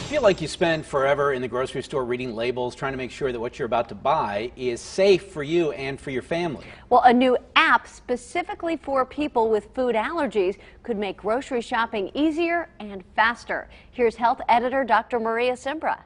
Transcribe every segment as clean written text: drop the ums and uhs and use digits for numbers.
feel like you spend forever in the grocery store reading labels, trying to make sure that what you're about to buy is safe for you and for your family. Well, a new app specifically for people with food allergies could make grocery shopping easier and faster. Here's health editor Dr. Maria Simbra.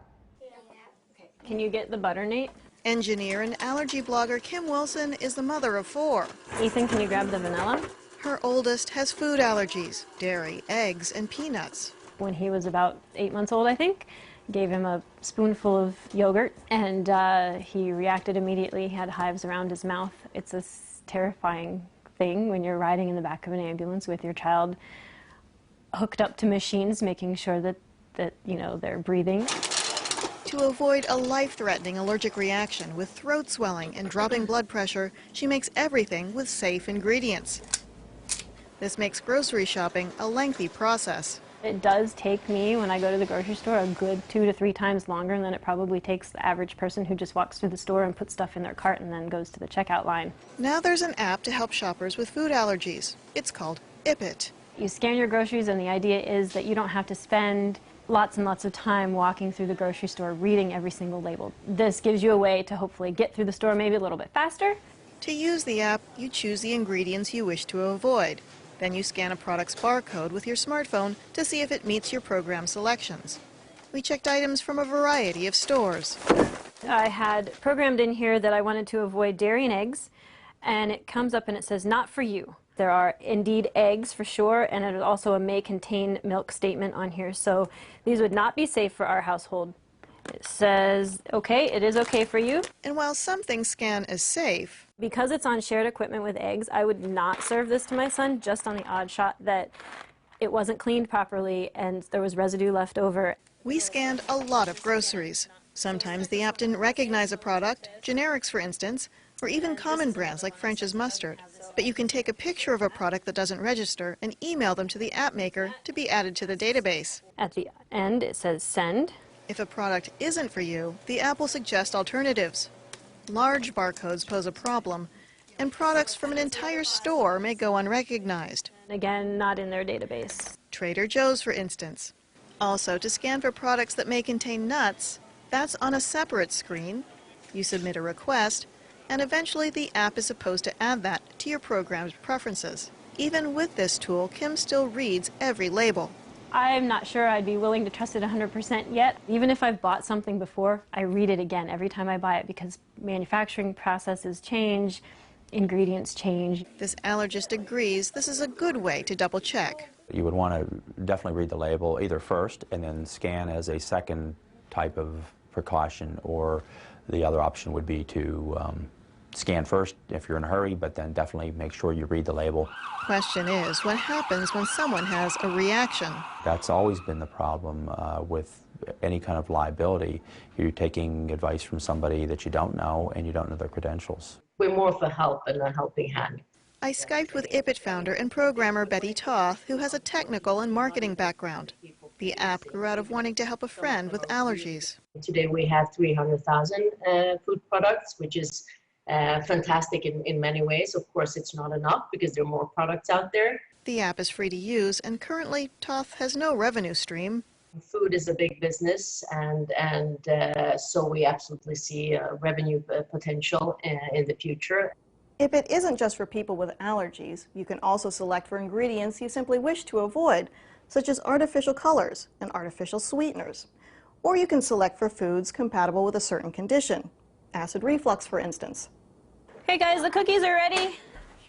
Can you get the butter, Nate? Engineer and allergy blogger Kim Wilson is the mother of 4. Ethan, can you grab the vanilla? Her oldest has food allergies, dairy, eggs, and peanuts. When he was about 8 months old, I think, gave him a spoonful of yogurt, and he reacted immediately. He had hives around his mouth. It's a terrifying thing when you're riding in the back of an ambulance with your child hooked up to machines, making sure that you know, they're breathing. To avoid a life-threatening allergic reaction with throat swelling and dropping blood pressure, she makes everything with safe ingredients. This makes grocery shopping a lengthy process. It does take me, when I go to the grocery store, a good 2 to 3 times longer than it probably takes the average person who just walks through the store and puts stuff in their cart and then goes to the checkout line. Now there's an app to help shoppers with food allergies. It's called It. You scan your groceries, and the idea is that you don't have to spend lots and lots of time walking through the grocery store reading every single label. This gives you a way to hopefully get through the store maybe a little bit faster. To use the app, you choose the ingredients you wish to avoid. Then you scan a product's barcode with your smartphone to see if it meets your program selections. We checked items from a variety of stores. I had programmed in here that I wanted to avoid dairy and eggs, and it comes up and it says not for you. There are indeed eggs for sure, and it is also a may contain milk statement on here, so these would not be safe for our household. It says, okay, it is okay for you. And while some things scan as safe, because it's on shared equipment with eggs, I would not serve this to my son, just on the odd shot that it wasn't cleaned properly and there was residue left over. we scanned a lot of groceries. Sometimes the app didn't recognize a product, generics for instance, or even common brands like French's mustard. But you can take a picture of a product that doesn't register and email them to the app maker to be added to the database. At the end, it says send. If a product isn't for you, the app will suggest alternatives. Large barcodes pose a problem, and products from an entire store may go unrecognized. Again, not in their database. Trader Joe's, for instance. Also, to scan for products that may contain nuts, that's on a separate screen. You submit a request, and eventually the app is supposed to add that to your program's preferences. Even with this tool, Kim still reads every label. I'm not sure I'd be willing to trust it 100% yet. Even if I've bought something before, I read it again every time I buy it because manufacturing processes change, ingredients change. This allergist agrees this is a good way to double check. You would want to definitely read the label either first and then scan as a second type of precaution, or the other option would be to scan first if you're in a hurry, but then definitely make sure you read the label. Question is, what happens when someone has a reaction? That's always been the problem with any kind of liability. You're taking advice from somebody that you don't know and you don't know their credentials. We're more for help and a helping hand. I Skyped with It founder and programmer Betty Toth, who has a technical and marketing background. The app grew out of wanting to help a friend with allergies. Today we have 300,000 food products, which is fantastic in many ways. Of course, it's not enough because there are more products out there. The app is free to use, and currently Toth has no revenue stream. Food is a big business, and so we absolutely see revenue potential in the future. It isn't just for people with allergies. You can also select for ingredients you simply wish to avoid, such as artificial colors and artificial sweeteners. Or you can select for foods compatible with a certain condition, acid reflux, for instance. Hey guys, the cookies are ready.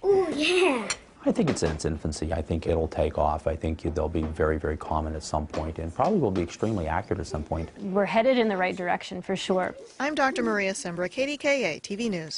Ooh, yeah. I think it's in its infancy. I think it'll take off. I think they'll be very, very common at some point and probably will be extremely accurate at some point. We're headed in the right direction for sure. I'm Dr. Maria Simbra, KDKA-TV News.